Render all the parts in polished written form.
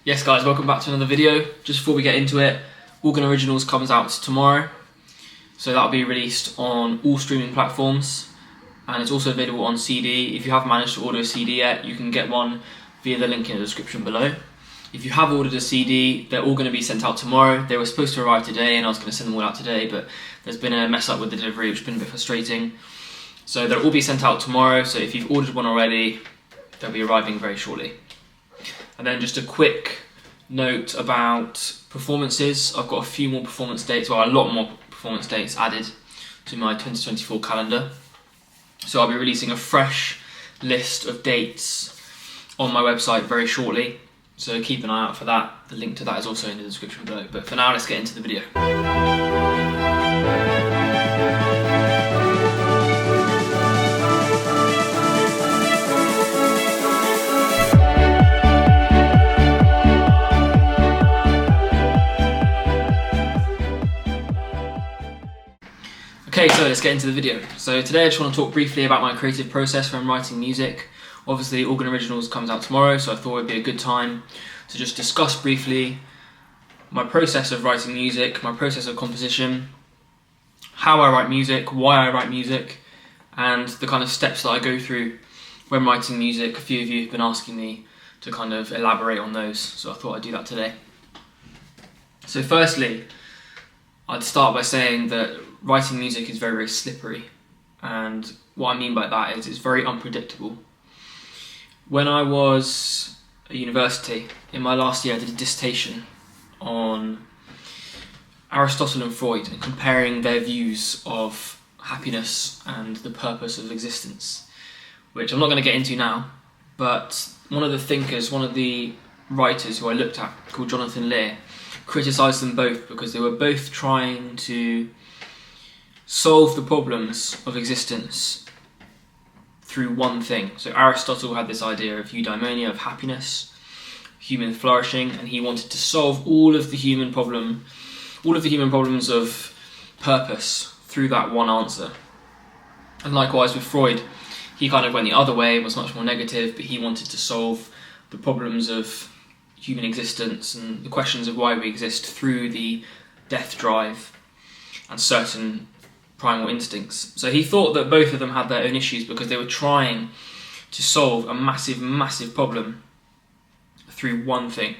Yes guys, welcome back to another video. Just before we get into it, Organ Originals comes out tomorrow. So that'll be released on all streaming platforms and it's also available on CD. If you haven't managed to order a CD yet, you can get one via the link in the description below. If you have ordered a CD, they're all going to be sent out tomorrow. They were supposed to arrive today and I was going to send them all out today, but there's been a mess up with the delivery which has been a bit frustrating. So they'll all be sent out tomorrow, so if you've ordered one already, they'll be arriving very shortly. And then just a quick note about performances. I've got a few more performance dates, well a lot more performance dates added to my 2024 calendar. So I'll be releasing a fresh list of dates on my website very shortly. So keep an eye out for that. The link to that is also in the description below. But for now, let's get into the video. Okay, so let's get into the video. So today I just want to talk briefly about my creative process when writing music. Obviously Organ Originals comes out tomorrow, so I thought it would be a good time to just discuss briefly my process of writing music, my process of composition, how I write music, why I write music, and the kind of steps that I go through when writing music. A few of you have been asking me to kind of elaborate on those, so I thought I'd do that today. So firstly, I'd start by saying that writing music is very, very slippery, and what I mean by that is it's very unpredictable. When I was at university, in my last year I did a dissertation on Aristotle and Freud and comparing their views of happiness and the purpose of existence, which I'm not going to get into now, but one of the thinkers, one of the writers who I looked at, called Jonathan Lear, criticised them both because they were both trying to solve the problems of existence through one thing. So Aristotle had this idea of eudaimonia, of happiness, human flourishing, and he wanted to solve all of the human problems of purpose through that one answer. And likewise with Freud, he kind of went the other way, was much more negative, but he wanted to solve the problems of human existence and the questions of why we exist through the death drive and certain primal instincts. So he thought that both of them had their own issues because they were trying to solve a massive, massive problem through one thing.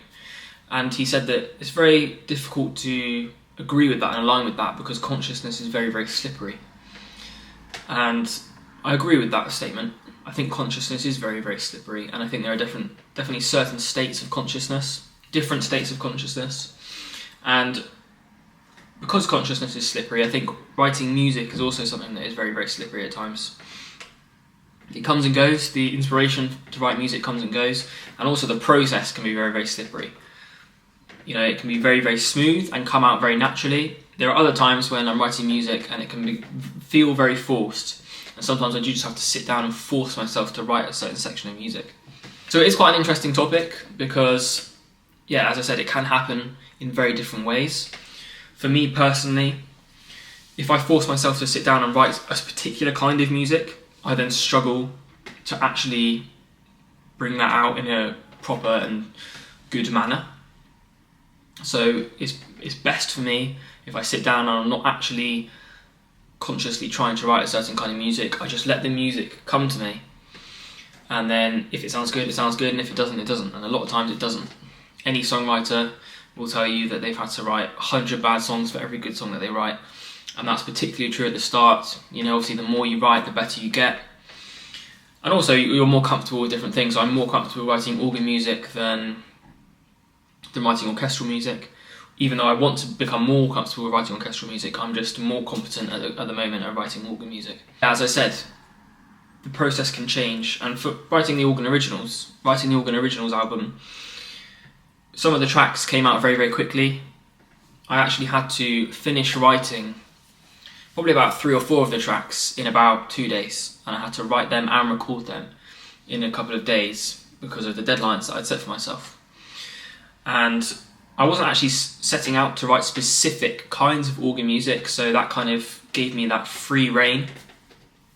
And he said that it's very difficult to agree with that and align with that because consciousness is very, very slippery. And I agree with that statement. I think consciousness is very, very slippery, and I think there are definitely certain states of consciousness, different states of consciousness, and because consciousness is slippery, I think writing music is also something that is very, very slippery at times. It comes and goes, the inspiration to write music comes and goes, and also the process can be very, very slippery. You know, it can be very, very smooth and come out very naturally. There are other times when I'm writing music and it can feel very forced. And sometimes I do just have to sit down and force myself to write a certain section of music. So it is quite an interesting topic because, yeah, as I said, it can happen in very different ways. For me personally, if I force myself to sit down and write a particular kind of music, I then struggle to actually bring that out in a proper and good manner. So it's best for me if I sit down and I'm not actually consciously trying to write a certain kind of music. I just let the music come to me, and then if it sounds good, it sounds good, and if it doesn't, it doesn't, and a lot of times it doesn't. Any songwriter will tell you that they've had to write 100 bad songs for every good song that they write, and that's particularly true at the start. You know, obviously the more you write, the better you get, and also you're more comfortable with different things. So I'm more comfortable writing organ music than writing orchestral music. Even though I want to become more comfortable with writing orchestral music, I'm just more competent at the moment at writing organ music. As I said, the process can change, and for writing the Organ Originals album, some of the tracks came out very, very quickly. I actually had to finish writing probably about 3 or 4 of the tracks in about 2 days, and I had to write them and record them in a couple of days because of the deadlines that I'd set for myself. And I wasn't actually setting out to write specific kinds of organ music, so that kind of gave me that free rein,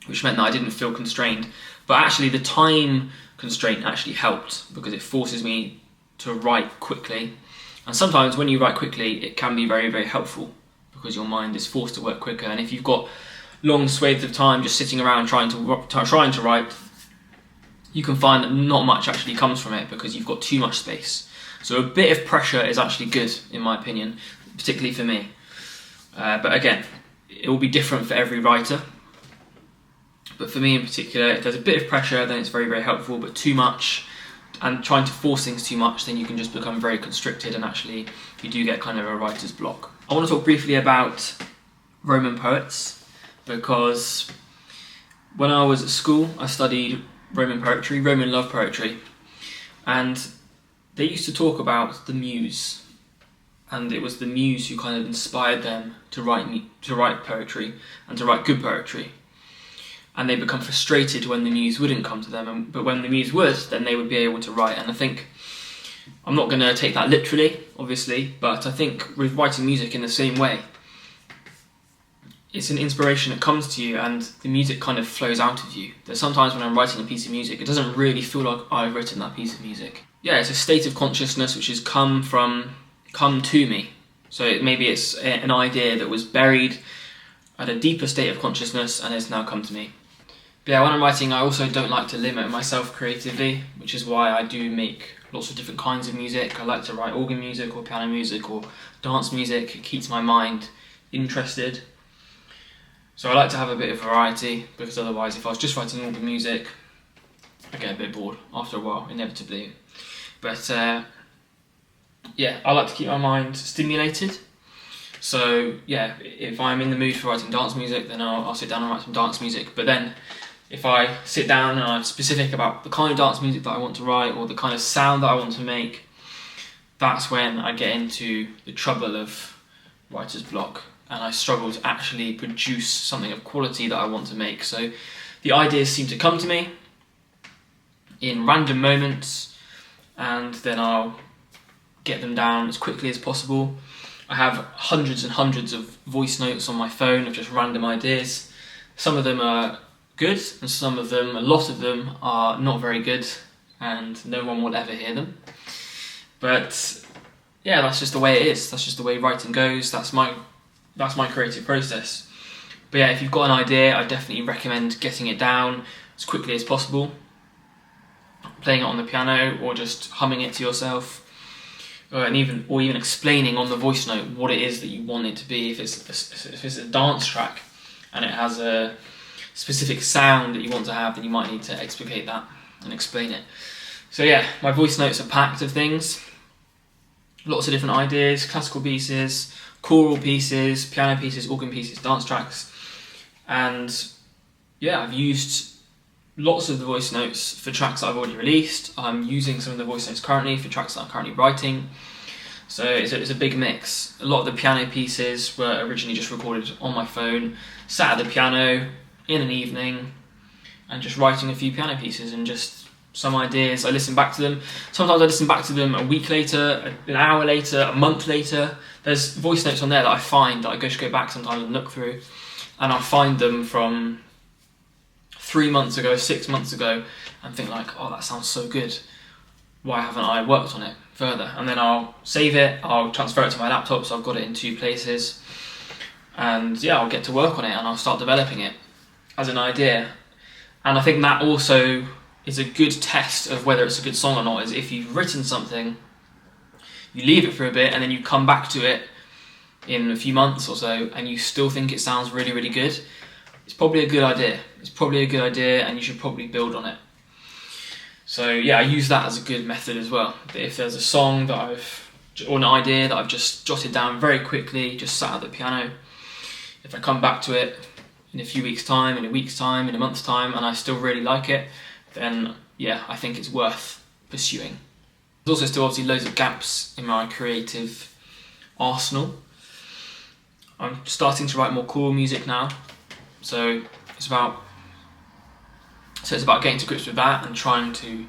which meant that I didn't feel constrained. But actually the time constraint actually helped because it forces me to write quickly. And sometimes when you write quickly, it can be very, very helpful because your mind is forced to work quicker. And if you've got long swathes of time just sitting around trying to write, you can find that not much actually comes from it because you've got too much space. So a bit of pressure is actually good, in my opinion, particularly for me. But again, it will be different for every writer. But for me in particular, if there's a bit of pressure, then it's very, very helpful. But too much, and trying to force things too much, then you can just become very constricted, and actually you do get kind of a writer's block. I want to talk briefly about Roman poets, because when I was at school, I studied Roman poetry, Roman love poetry, and they used to talk about the muse, and it was the muse who kind of inspired them to write poetry and to write good poetry. And they become frustrated when the muse wouldn't come to them, but when the muse would, then they would be able to write. And I think, I'm not going to take that literally, obviously, but I think with writing music in the same way, it's an inspiration that comes to you and the music kind of flows out of you. There's sometimes when I'm writing a piece of music, it doesn't really feel like I've written that piece of music. Yeah, it's a state of consciousness which has come to me. So maybe it's an idea that was buried at a deeper state of consciousness and has now come to me. But yeah, when I'm writing, I also don't like to limit myself creatively, which is why I do make lots of different kinds of music. I like to write organ music or piano music or dance music. It keeps my mind interested. So I like to have a bit of variety, because otherwise if I was just writing organ music, I get a bit bored after a while, inevitably. But yeah, I like to keep my mind stimulated. So yeah, if I'm in the mood for writing dance music, then I'll sit down and write some dance music. But then if I sit down and I'm specific about the kind of dance music that I want to write or the kind of sound that I want to make, that's when I get into the trouble of writer's block and I struggle to actually produce something of quality that I want to make. So the ideas seem to come to me in random moments, and then I'll get them down as quickly as possible. I have hundreds and hundreds of voice notes on my phone of just random ideas. Some of them are good, and some of them, a lot of them, are not very good, and no one will ever hear them. But yeah, that's just the way it is. That's just the way writing goes. That's my creative process. But yeah, if you've got an idea, I definitely recommend getting it down as quickly as possible, playing it on the piano or just humming it to yourself. Or even explaining on the voice note what it is that you want it to be. If it's a dance track and it has a specific sound that you want to have, then you might need to explicate that and explain it. So yeah, my voice notes are packed of things. Lots of different ideas, classical pieces, choral pieces, piano pieces, organ pieces, dance tracks. And yeah, I've used lots of the voice notes for tracks that I've already released. I'm using some of the voice notes currently for tracks that I'm currently writing. So it's a big mix. A lot of the piano pieces were originally just recorded on my phone, sat at the piano in an evening and just writing a few piano pieces and just some ideas. I listen back to them. Sometimes I listen back to them a week later, an hour later, a month later. There's voice notes on there that I find that I just go back sometimes and look through, and I'll find them from 3 months ago, 6 months ago, and think like, oh, that sounds so good. Why haven't I worked on it further? And then I'll save it, I'll transfer it to my laptop, so I've got it in 2 places. And yeah, I'll get to work on it and I'll start developing it as an idea. And I think that also is a good test of whether it's a good song or not, is if you've written something, you leave it for a bit and then you come back to it in a few months or so and you still think it sounds really, really good, it's probably a good idea. It's probably a good idea and you should probably build on it. So yeah, I use that as a good method as well. That if there's a song that or an idea that I've just jotted down very quickly, just sat at the piano, if I come back to it in a few weeks' time, in a week's time, in a month's time, and I still really like it, then yeah, I think it's worth pursuing. There's also still obviously loads of gaps in my creative arsenal. I'm starting to write more choral music now, so it's about getting to grips with that and trying to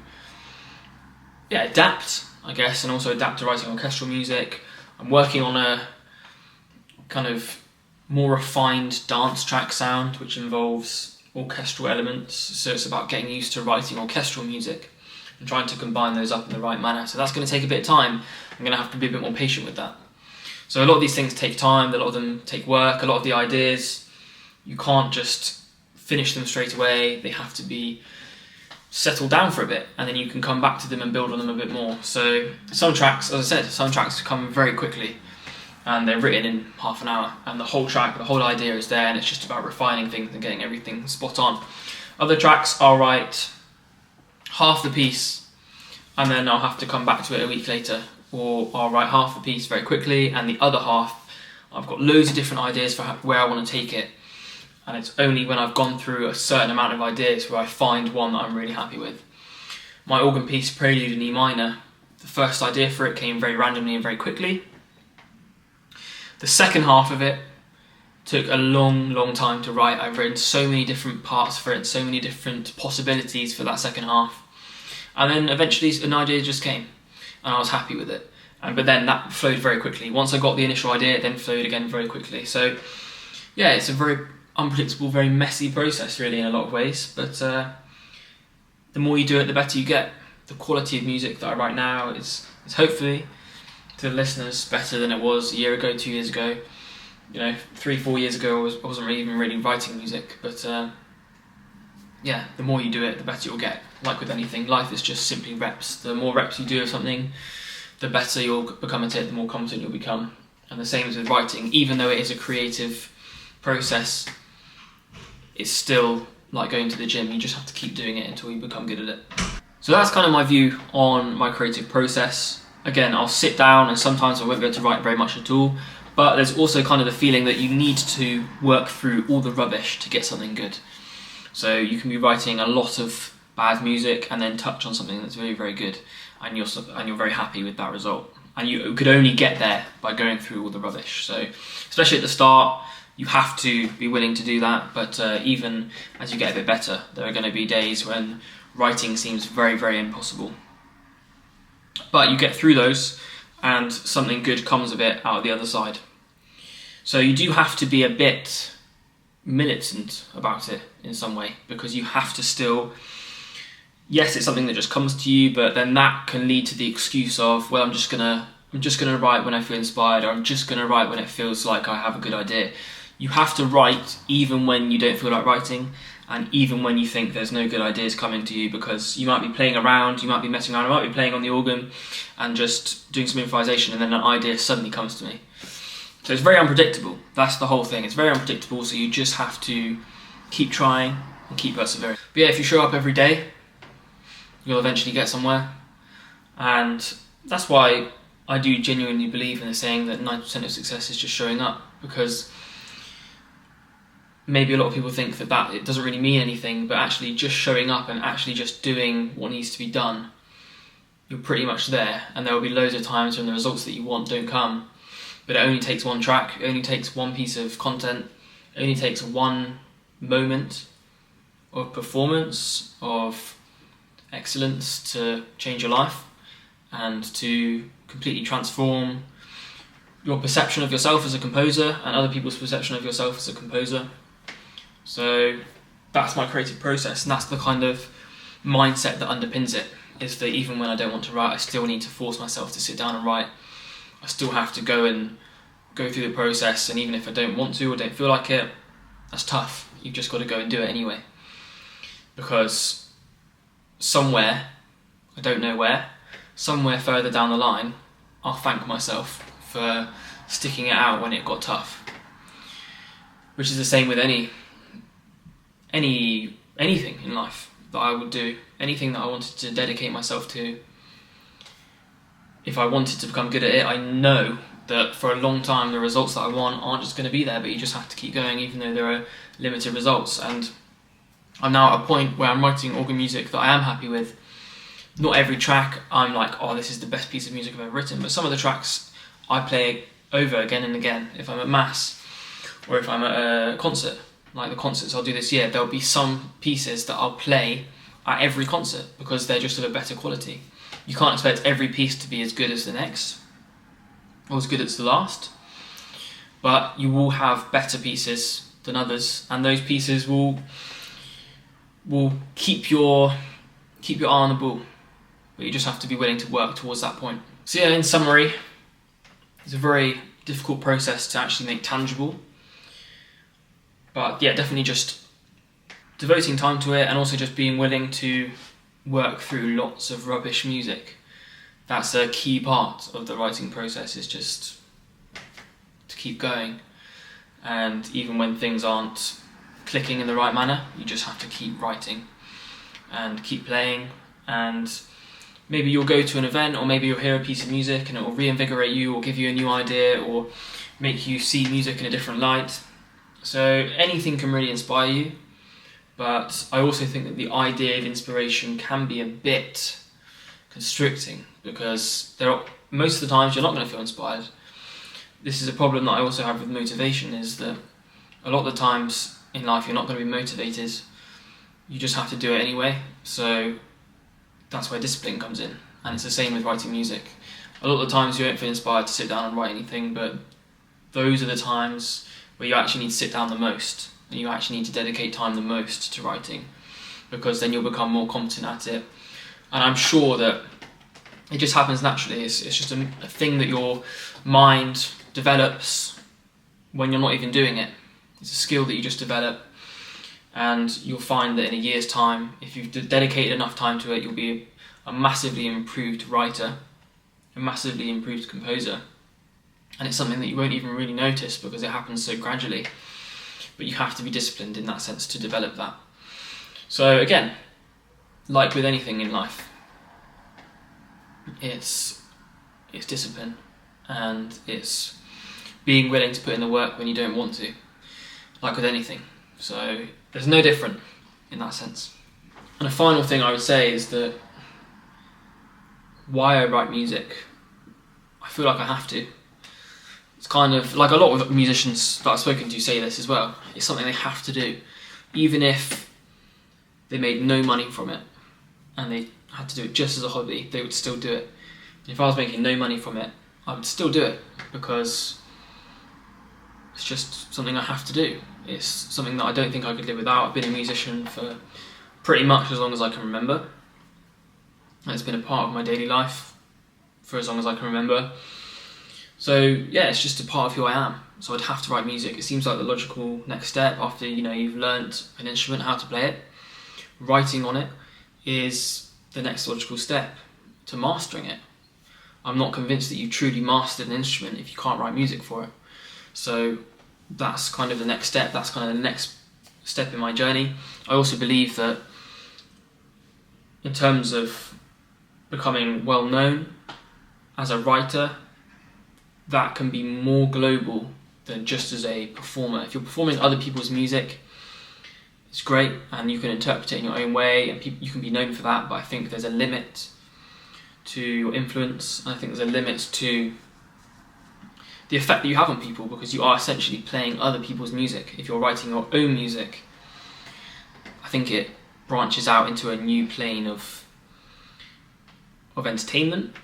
adapt, I guess, and also adapt to writing orchestral music. I'm working on a kind of more refined dance track sound which involves orchestral elements, so it's about getting used to writing orchestral music and trying to combine those up in the right manner. So that's going to take a bit of time. I'm going to have to be a bit more patient with that. So a lot of these things take time, a lot of them take work, a lot of the ideas, you can't just finish them straight away. They have to be settled down for a bit, and then you can come back to them and build on them a bit more. So some tracks, as I said, some tracks come very quickly and they're written in half an hour, and the whole track, the whole idea is there, and it's just about refining things and getting everything spot on. Other tracks I'll write half the piece and then I'll have to come back to it a week later, or I'll write half the piece very quickly and the other half I've got loads of different ideas for where I want to take it, and it's only when I've gone through a certain amount of ideas where I find one that I'm really happy with. My organ piece, Prelude in E minor, the first idea for it came very randomly and very quickly. The second half of it took a long time to write. I've written so many different parts for it, so many different possibilities for that second half. And then eventually an idea just came and I was happy with it. But then that flowed very quickly. Once I got the initial idea, it then flowed again very quickly. So yeah, it's a very unpredictable, very messy process really in a lot of ways. But the more you do it, the better you get. The quality of music that I write now is hopefully, to the listeners, better than it was a year ago, 2 years ago. 3-4 years ago I wasn't even really writing music, but yeah, the more you do it, the better you'll get. Like with anything, life is just simply reps. The more reps you do of something, the better you'll become at it, the more competent you'll become. And the same as with writing. Even though it is a creative process, it's still like going to the gym. You just have to keep doing it until you become good at it. So that's kind of my view on my creative process. Again, I'll sit down and sometimes I won't be able to write very much at all, but there's also kind of the feeling that you need to work through all the rubbish to get something good. So you can be writing a lot of bad music and then touch on something that's very, very good, and you're very happy with that result. And you could only get there by going through all the rubbish. So especially at the start, you have to be willing to do that, but even as you get a bit better, there are going to be days when writing seems very, very impossible. But you get through those and something good comes of it out of the other side. So you do have to be a bit militant about it in some way, because you have to still, yes, it's something that just comes to you, but then that can lead to the excuse of, well, I'm just gonna write when I feel inspired, or I'm just gonna write when it feels like I have a good idea. You have to write even when you don't feel like writing, and even when you think there's no good ideas coming to you, because you might be playing around, you might be messing around, you might be playing on the organ and just doing some improvisation, and then an idea suddenly comes to me. So it's very unpredictable. That's the whole thing. It's very unpredictable, so you just have to keep trying and keep persevering. But yeah, if you show up every day, you'll eventually get somewhere. And that's why I do genuinely believe in the saying that 90% of success is just showing up, because maybe a lot of people think that it doesn't really mean anything, but actually just showing up and actually just doing what needs to be done, you're pretty much there. And there will be loads of times when the results that you want don't come, but it only takes one track, it only takes one piece of content, it only takes one moment of performance, of excellence to change your life and to completely transform your perception of yourself as a composer and other people's perception of yourself as a composer. So that's my creative process, and that's the kind of mindset that underpins it, is that even when I don't want to write, I still need to force myself to sit down and write. I still have to go through the process, and even if I don't want to or don't feel like it, that's tough. You've just got to go and do it anyway. Because somewhere, I don't know where, somewhere further down the line, I'll thank myself for sticking it out when it got tough. Which is the same with anything in life that I would do, anything that I wanted to dedicate myself to. If I wanted to become good at it, I know that for a long time the results that I want aren't just going to be there, but you just have to keep going even though there are limited results. And I'm now at a point where I'm writing organ music that I am happy with. Not every track I'm like, oh, this is the best piece of music I've ever written, but some of the tracks I play over again and again. If I'm at mass or if I'm at a concert, like the concerts I'll do this year, there'll be some pieces that I'll play at every concert because they're just of a better quality. You can't expect every piece to be as good as the next or as good as the last, but you will have better pieces than others, and those pieces will keep your eye on the ball. but you just have to be willing to work towards that point. So yeah, in summary, it's a very difficult process to actually make tangible, but yeah, definitely just devoting time to it, and also just being willing to work through lots of rubbish music. That's a key part of the writing process, is just to keep going. And even when things aren't clicking in the right manner, you just have to keep writing and keep playing. And maybe you'll go to an event, or maybe you'll hear a piece of music and it will reinvigorate you, or give you a new idea, or make you see music in a different light. So anything can really inspire you, but I also think that the idea of inspiration can be a bit constricting, because most of the times you're not going to feel inspired. This is a problem that I also have with motivation, is that a lot of the times in life you're not going to be motivated, you just have to do it anyway. So that's where discipline comes in, and it's the same with writing music. A lot of the times you don't feel inspired to sit down and write anything, but those are the times where you actually need to sit down the most, and you actually need to dedicate time the most to writing, because then you'll become more competent at it. And I'm sure that it just happens naturally. It's just a thing that your mind develops when you're not even doing it. It's a skill that you just develop, and you'll find that in a year's time, if you've dedicated enough time to it, you'll be a massively improved writer, a massively improved composer. And it's something that you won't even really notice because it happens so gradually. But you have to be disciplined in that sense to develop that. So again, like with anything in life, it's discipline, and it's being willing to put in the work when you don't want to, like with anything. So there's no different in that sense. And a final thing I would say is that why I write music, I feel like I have to. It's kind of like a lot of musicians that I've spoken to say this as well. It's something they have to do, even if they made no money from it and they had to do it just as a hobby, they would still do it. And if I was making no money from it, I would still do it, because it's just something I have to do. It's something that I don't think I could live without. I've been a musician for pretty much as long as I can remember. And it's been a part of my daily life for as long as I can remember. So yeah, it's just a part of who I am. So I'd have to write music. It seems like the logical next step after you've learnt an instrument, how to play it. Writing on it is the next logical step to mastering it. I'm not convinced that you truly mastered an instrument if you can't write music for it. So that's kind of the next step. That's kind of the next step in my journey. I also believe that in terms of becoming well known as a writer, that can be more global than just as a performer. If you're performing other people's music, it's great, and you can interpret it in your own way, and you can be known for that, but I think there's a limit to your influence, and I think there's a limit to the effect that you have on people, because you are essentially playing other people's music. If you're writing your own music, I think it branches out into a new plane of entertainment,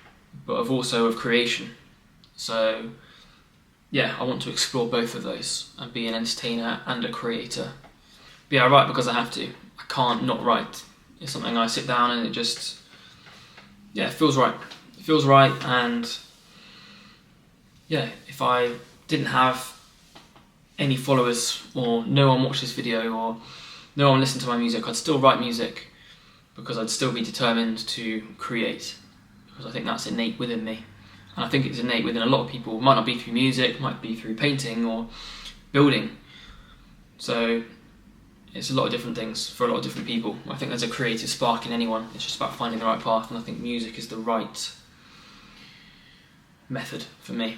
but also of creation. So yeah, I want to explore both of those and be an entertainer and a creator. But yeah, I write because I have to. I can't not write. It's something I sit down and it just, it feels right. It feels right, and yeah, if I didn't have any followers, or no one watched this video, or no one listened to my music, I'd still write music, because I'd still be determined to create, because I think that's innate within me. And I think it's innate within a lot of people. It might not be through music, it might be through painting or building. So it's a lot of different things for a lot of different people. I think there's a creative spark in anyone. It's just about finding the right path, and I think music is the right method for me.